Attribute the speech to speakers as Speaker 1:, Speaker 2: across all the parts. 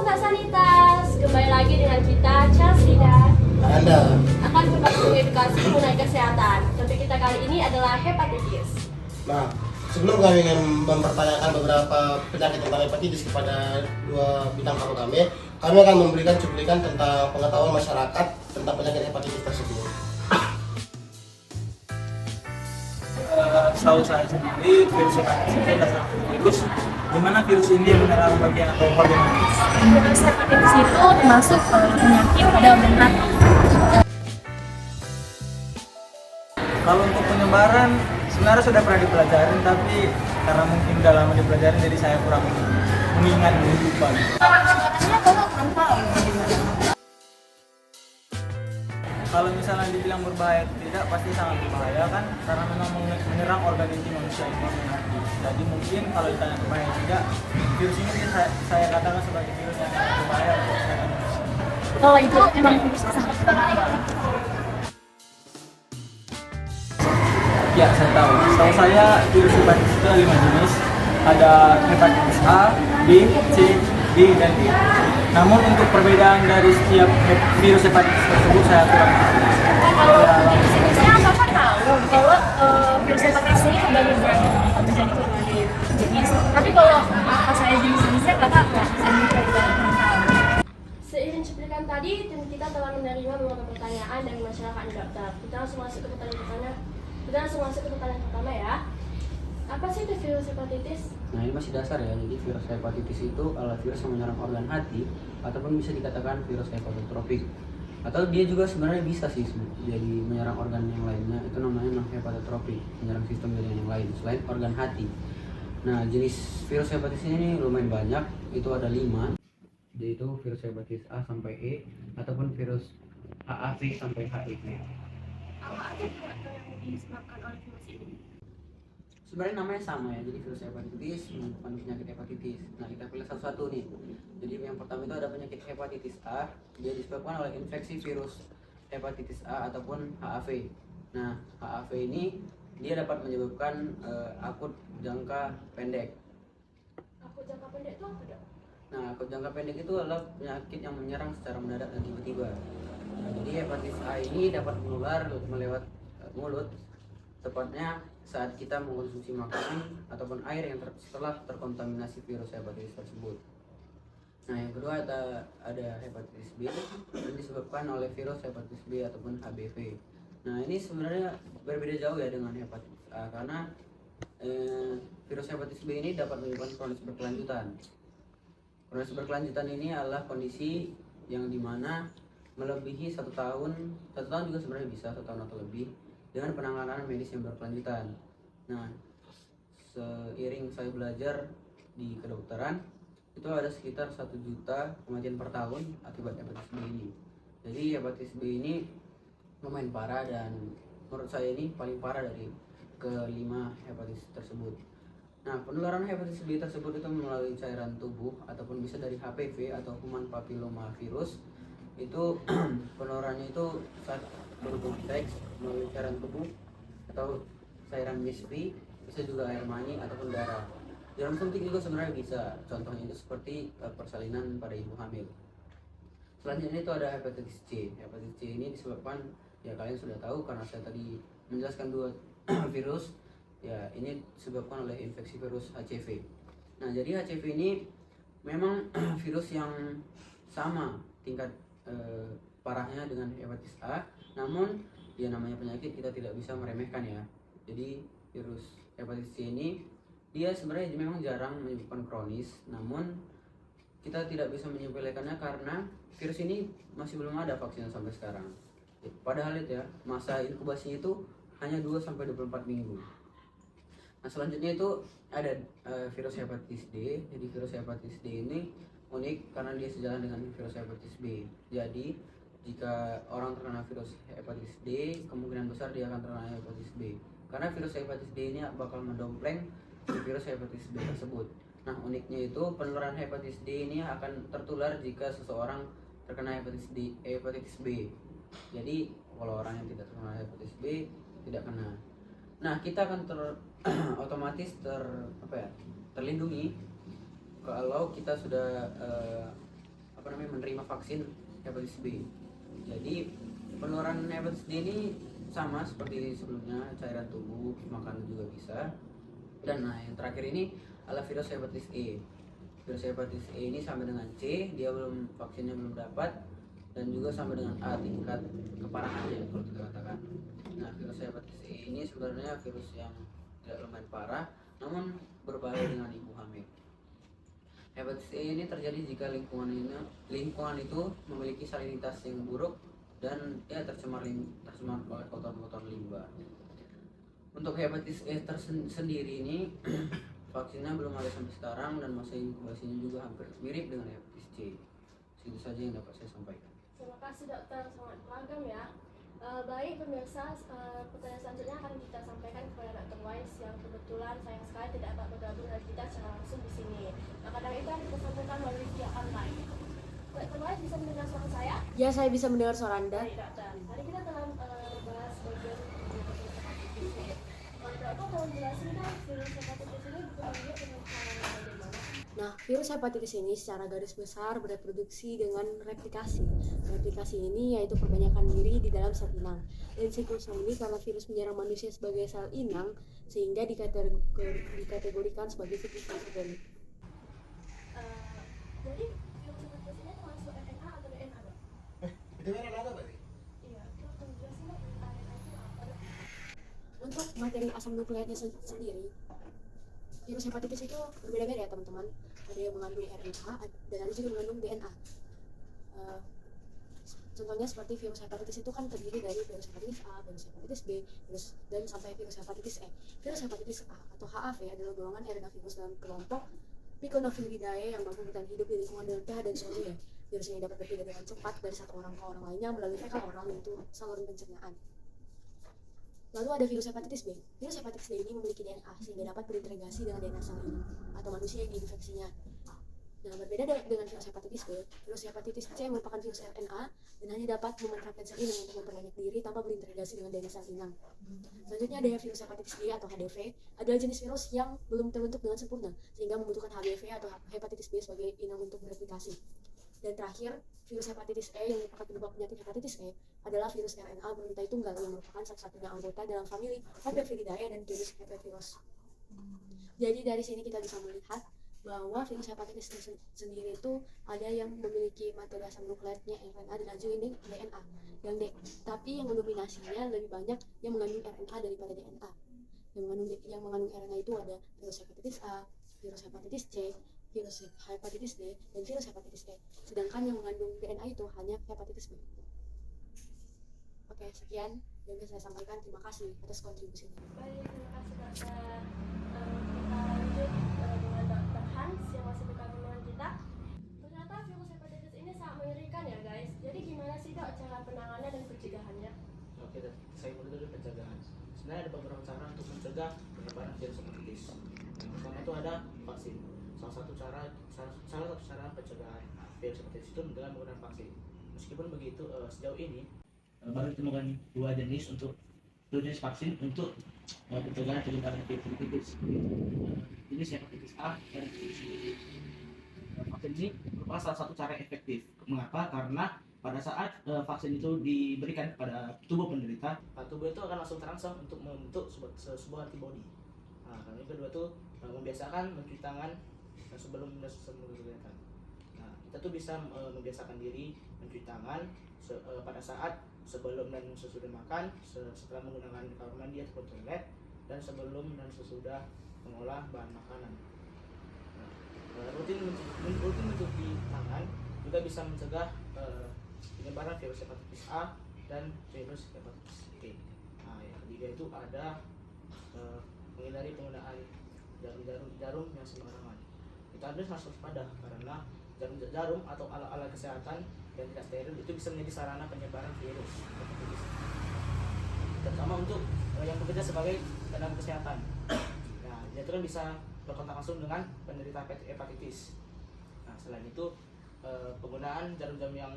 Speaker 1: Sobat Sanitas, kembali lagi dengan kita Chelsea dan
Speaker 2: Anda
Speaker 1: akan berbagi edukasi mengenai kesehatan. Topik kita kali ini adalah hepatitis.
Speaker 2: Nah, sebelum kami ingin mempertanyakan beberapa penyakit tentang hepatitis kepada dua bintang tamu kami akan memberikan cuplikan tentang pengetahuan masyarakat tentang penyakit hepatitis tersebut.
Speaker 3: Setahu saya sendiri, virus hepatitis itu adalah satu virus di mana virus ini menyerang bagian atau organ hati.
Speaker 4: Virus hepatitis itu termasuk penyakit pada organ hati.
Speaker 3: Kalau untuk penyebaran sebenarnya sudah pernah dipelajarin, tapi karena mungkin udah lama dipelajarin jadi saya kurang mengingat dan lupa.
Speaker 4: Sebenarnya kalau kurang tahu.
Speaker 3: Kalau misalnya dibilang berbahaya atau tidak, pasti sangat berbahaya kan, karena memang menyerang organ inti manusia ini organ hati. Jadi mungkin kalau ditanya berbahaya tidak, virus ini saya katakan sebagai virus yang sangat berbahaya untuk kesehatan manusia.
Speaker 4: Kalau itu emang virus sangat berbahaya.
Speaker 3: Ya, saya tahu. Setahu saya virus hepatitis itu ada 5 jenis. Ada hepatitis A, B, C, D, dan E. Namun untuk perbedaan dari setiap virus hepatitis tersebut saya kurang tahu.
Speaker 4: Saya Bapak tahu kalau virus hepatitis ini terbagi menjadi berbagai jenis. Tapi kalau saya jenis-jenisnya Bapak nggak kurang tahu.
Speaker 1: Seiring cuplikan tadi, tim kita telah menerima beberapa pertanyaan dari masyarakat yang daftar. Kita langsung masuk ke pertanyaan pertama ya. Apa sih itu virus hepatitis?
Speaker 5: Nah, ini masih dasar ya. Jadi virus hepatitis itu adalah virus yang menyerang organ hati ataupun bisa dikatakan virus hepatotropik. Atau dia juga sebenarnya bisa sih jadi menyerang organ yang lainnya. Itu namanya non hepatotropik, menyerang sistem jaringan yang lain selain organ hati. Nah, jenis virus hepatitis ini lumayan banyak. Itu ada 5. Yaitu virus hepatitis A sampai E ataupun virus HAV sampai HIV.
Speaker 4: Apa aja yang disebabkan oleh virus ini?
Speaker 5: Sebenarnya namanya sama ya, jadi virus hepatitis merupakan penyakit hepatitis. Nah, kita pilih satu-satu nih. Jadi yang pertama itu ada penyakit hepatitis A, dia disebabkan oleh infeksi virus hepatitis A ataupun HAV. Nah, HAV ini dia dapat menyebabkan akut jangka pendek.
Speaker 1: Akut jangka pendek itu apa dok?
Speaker 5: Nah, akut jangka pendek itu adalah penyakit yang menyerang secara mendadak dan tiba-tiba. Nah, jadi hepatitis A ini dapat menular melewat mulut, tepatnya saat kita mengkonsumsi makanan ataupun air yang setelah terkontaminasi virus hepatitis tersebut. Nah, yang kedua ada hepatitis B yang disebabkan oleh virus hepatitis B ataupun HBV. Nah, ini sebenarnya berbeda jauh ya dengan hepatitis A karena virus hepatitis B ini dapat menyebabkan kronis berkelanjutan. Kronis berkelanjutan ini adalah kondisi yang dimana melebihi 1 tahun juga sebenarnya bisa 1 tahun atau lebih dengan penanganan medis yang berkelanjutan. Nah, seiring saya belajar di kedokteran, itu ada sekitar 1 juta kematian per tahun akibat hepatitis B ini. Jadi hepatitis B ini lumayan parah dan menurut saya ini paling parah dari ke-5 hepatitis tersebut. Nah, penularan hepatitis B tersebut itu melalui cairan tubuh ataupun bisa dari HPV atau human papilloma virus. Itu penularannya itu saat berupa seks melalui cairan tubuh atau cairan misfi, bisa juga air mani ataupun darah. Jarum suntik juga sebenarnya bisa, contohnya itu seperti persalinan pada ibu hamil. Selanjutnya itu ada hepatitis C. Hepatitis C ini disebabkan, ya kalian sudah tahu karena saya tadi menjelaskan 2 virus. Ya, ini disebabkan oleh infeksi virus HCV. Nah, jadi HCV ini memang virus yang sama tingkat parahnya dengan hepatitis A, namun ya namanya penyakit kita tidak bisa meremehkan ya. Jadi virus hepatitis C ini dia sebenarnya memang jarang menyebabkan kronis, namun kita tidak bisa menyepelekannya karena virus ini masih belum ada vaksin sampai sekarang. Padahal itu ya, masa inkubasinya itu hanya 2-24 minggu. Nah, selanjutnya itu ada virus hepatitis D. Jadi virus hepatitis D ini unik karena dia sejalan dengan virus hepatitis B. Jadi jika orang terkena virus hepatitis D, kemungkinan besar dia akan terkena hepatitis B. Karena virus hepatitis D ini bakal mendompleng virus hepatitis B tersebut. Nah, uniknya itu penularan hepatitis D ini akan tertular jika seseorang terkena hepatitis B. Jadi kalau orang yang tidak terkena hepatitis B tidak kena. Nah, kita akan otomatis terlindungi kalau kita sudah menerima vaksin hepatitis B. Jadi penularan hepatitis D ini sama seperti sebelumnya, cairan tubuh, makanan juga bisa. Dan nah yang terakhir ini adalah virus hepatitis E. Virus hepatitis E ini sampai dengan C, dia vaksinnya belum dapat, dan juga sampai dengan A tingkat keparahannya kalau kita katakan. Nah virus hepatitis E ini sebenarnya virus yang tidak lumayan parah, namun berbahaya dengan ibu hamil. Hepatitis E ini terjadi jika lingkungan itu memiliki salinitas yang buruk dan tercemar oleh kotoran limbah. Untuk hepatitis E sendiri ini vaksinnya belum ada sampai sekarang dan masa inkubasinya juga hampir mirip dengan hepatitis C. Itu saja yang dapat saya sampaikan.
Speaker 1: Terima kasih dokter, sangat beragam ya. Baik pemirsa, pertanyaan selanjutnya akan kita sampaikan kepada Dr. Wise yang kebetulan sayang sekali tidak dapat bergabung dengan kita secara langsung di sini. Maka dari itu akan kita sambungkan melalui via online. Dr. Wise bisa mendengar suara saya?
Speaker 6: Ya, saya bisa mendengar suara Anda.
Speaker 1: Baik dokter. Tadi kita telah membahas bagian hepatitis B. Dokter mau jelasin kan virus hepatitis ini berkembangnya dengan cara bagaimana?
Speaker 6: Nah, virus hepatitis ini secara garis besar bereproduksi dengan replikasi. Replikasi ini yaitu perbanyakan diri di dalam sel inang. Dan siklusnya ini karena virus menyerang manusia sebagai sel inang, sehingga dikategorikan sebagai siklus transitorik.
Speaker 1: Jadi virus hepatitis ini termasuk RNA atau DNA dok?
Speaker 2: Itu kan ada berarti?
Speaker 1: Iya, dokter jelasin dok RNA itu apa dok?
Speaker 6: Untuk materi asam nukleatnya sendiri, virus hepatitis itu berbeda-beda ya teman-teman. Ada yang mengandung RNA dan ada juga mengandung DNA. Contohnya seperti virus hepatitis itu kan terdiri dari virus hepatitis A, virus hepatitis B, dan sampai virus hepatitis E. Virus hepatitis A atau HAV adalah golongan RNA virus dalam kelompok Piconaviridae yang mampu bertahan hidup di lingkungan dengan pH dan suhu ya. Virus ini dapat berpindah dengan cepat dari satu orang ke orang lainnya melalui fekal oral yaitu saluran pencernaan. Lalu ada virus hepatitis B. Virus hepatitis B ini memiliki DNA sehingga dapat berintegrasi dengan DNA sang inang atau manusia yang diinfeksinya. Nah, berbeda dengan virus hepatitis B, virus hepatitis C merupakan virus RNA dan hanya dapat memanfaatkan sel inang untuk memperbanyak diri tanpa berintegrasi dengan DNA sel inang. Selanjutnya ada virus hepatitis D atau HDV, adalah jenis virus yang belum terbentuk dengan sempurna sehingga membutuhkan HBV atau hepatitis B sebagai inang untuk bereplikasi. Dan terakhir, virus hepatitis E yang merupakan penyebab penyakit hepatitis E adalah virus RNA beruntang tunggal yang merupakan satu-satunya anggota dalam famili Herpesviridae dan genus Herpesvirus. Jadi dari sini kita bisa melihat bahwa virus hepatitis sendiri itu ada yang memiliki materi asam nukleatnya RNA dan juga ini DNA. Tapi yang mendominasinya lebih banyak yang mengandung RNA daripada DNA. Yang mengandung RNA itu ada virus hepatitis A, virus hepatitis C, virus hepatitis D, dan virus hepatitis E. Sedangkan yang mengandung DNA itu hanya hepatitis B. Oke, sekian yang bisa saya sampaikan. Terima kasih atas kontribusinya.
Speaker 1: Baik, terima kasih dokter. Kita lanjut dengan Dr. Hans yang masih bergabung dengan kita. Ternyata virus hepatitis ini sangat mengerikan ya guys. Jadi gimana sih dok cara penanganan dan pencegahannya?
Speaker 3: Oke, saya mulai dari pencegahan. Sebenarnya ada beberapa cara untuk mencegah penyebaran virus hepatitis. Yang pertama itu ada vaksin. Salah satu cara pencegahan virus hepatitis itu dengan menggunakan vaksin. Meskipun begitu, sejauh ini baru ditemukan dua jenis vaksin untuk pencegahan penyebaran virus hepatitis. Jenis hepatitis A dan hepatitis B. Vaksin ini merupakan salah satu cara efektif. Mengapa? Karena pada saat vaksin itu diberikan kepada tubuh penderita, tubuh itu akan langsung terangsang untuk membentuk sebuah antibodi. Nah, yang kedua itu membiasakan mencuci tangan sebelum dan sesudah kegiatan. Nah, kita tuh bisa membiasakan diri mencuci tangan pada saat sebelum dan sesudah makan, setelah menggunakan kamar mandi atau toilet, dan sebelum dan sesudah mengolah bahan makanan. Nah, rutin mencuci tangan juga bisa mencegah penyebaran virus hepatitis A dan virus hepatitis B. Nah, yang ketiga itu ada menghindari penggunaan jarum yang sembarangan. Kita harus waspada karena jarum atau alat-alat kesehatan yang tidak steril itu bisa menjadi sarana penyebaran virus hepatitis. Terutama untuk yang bekerja sebagai tenaga kesehatan. Nah, dia itu kan bisa berkontak langsung dengan penderita hepatitis. Nah, selain itu penggunaan jarum-jarum yang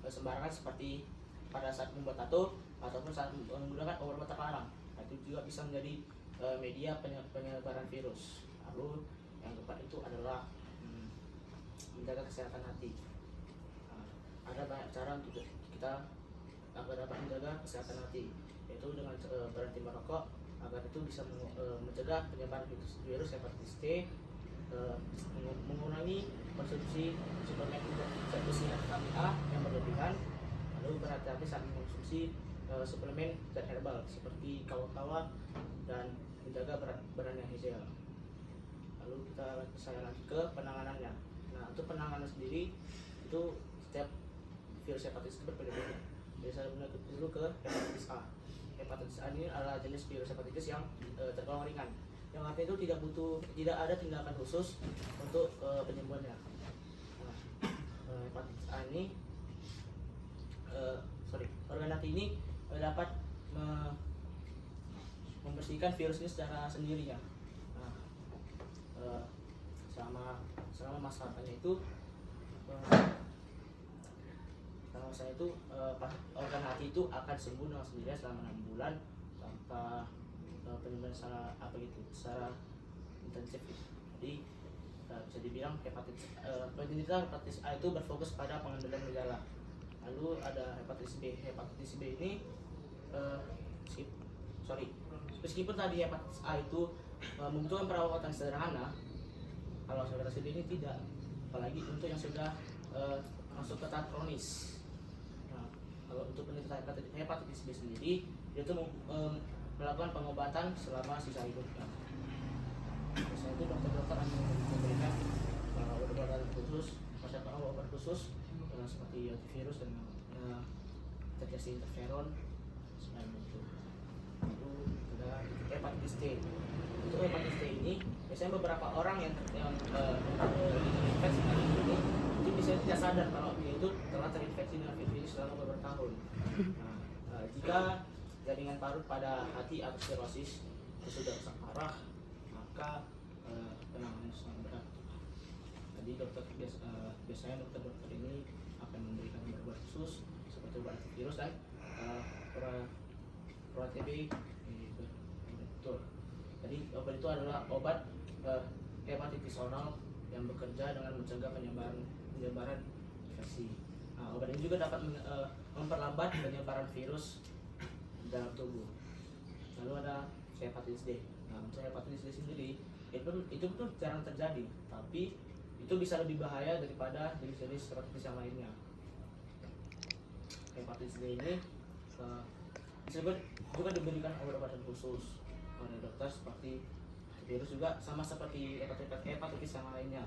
Speaker 3: sembarangan seperti pada saat membuat tato ataupun saat menggunakan obat terlarang. Nah, itu juga bisa menjadi media penyebaran virus. Lalu yang keempat itu adalah menjaga kesehatan hati.
Speaker 7: ada banyak cara untuk kita agar dapat menjaga kesehatan hati, yaitu dengan berhenti merokok agar itu bisa mencegah penyebaran virus hepatitis C, mengurangi konsumsi suplemen zat besi dan vitamin A yang berlebihan, lalu berhati-hati saat mengkonsumsi suplemen zat herbal seperti kawa-kawa dan menjaga berat badan yang ideal. Lalu saya lanjut ke penanganannya. Nah, untuk penanganan sendiri itu setiap virus hepatitis itu berbeda-beda. Jadi saya mulai dulu ke hepatitis A. Hepatitis A ini adalah jenis virus hepatitis yang tergolong ringan. Yang artinya itu tidak ada tindakan khusus untuk penyembuhannya. Nah, hepatitis A ini organ hati ini dapat membersihkan virus ini secara sendirinya. Nah, selama masa karantina itu organ hati itu akan sembuh dengan sendirinya selama 6 bulan tanpa penyembuhan secara intensif. Jadi bisa dibilang penderita hepatitis A itu berfokus pada pengendalian gejala. Lalu ada hepatitis B. Hepatitis B ini meskipun tadi hepatitis A itu membutuhkan perawatan sederhana, kalau hepatitis B ini tidak, apalagi untuk yang sudah masuk ke tahap kronis. Nah, kalau untuk penderita hepatitis B sendiri, dia itu melakukan pengobatan selama sisa hidupnya. Biasanya itu dokter-dokter akan memberikan obat-obatan khusus, obat khusus seperti antivirus dan tetes interferon selain itu. Lalu ada hepatitis T. Untuk hepatitis T ini biasanya beberapa orang yang terinfeksi dengan ini itu biasanya tidak sadar kalau dia itu telah terinfeksi dengan virus selama beberapa tahun. Nah, jika jaringan parut pada hati atau sirosis itu sudah rusak parah, maka penanganan sangat berat. Jadi biasanya dokter-dokter ini akan memberikan obat khusus seperti obat antivirus dan Pro-TB. Betul. Jadi obat itu adalah obat hepatitis oral yang bekerja dengan mencegah penyebaran infeksi. Nah, obat ini juga dapat memperlambat penyebaran virus dalam tubuh. Lalu ada hepatitis D. Nah, untuk hepatitis D sendiri itu tuh jarang terjadi, tapi itu bisa lebih bahaya daripada jenis-jenis hepatitis yang lainnya. Hepatitis D ini juga diberikan obat-obatan khusus oleh dokter seperti virus juga sama seperti hepatitis yang lainnya.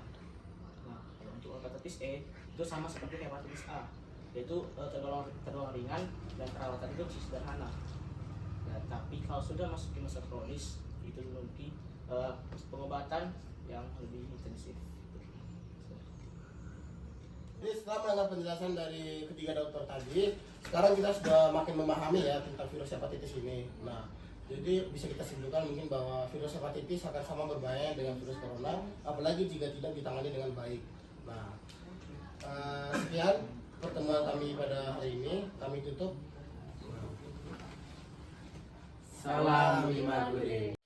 Speaker 7: Nah, kalau untuk hepatitis E itu sama seperti hepatitis A, yaitu tergolong ringan dan perawatan itu sederhana. Nah, tapi kalau sudah masuk ke masa kronis itu memiliki pengobatan yang lebih intensif.
Speaker 2: Jadi setelah mendengar penjelasan dari ketiga dokter tadi, sekarang kita sudah makin memahami ya tentang virus hepatitis ini. Nah, jadi bisa kita simpulkan mungkin bahwa virus hepatitis akan sama berbahaya dengan virus corona, apalagi jika tidak ditangani dengan baik. Nah, sekian pertemuan kami pada hari ini. Kami tutup.
Speaker 5: Salam 5 Gure.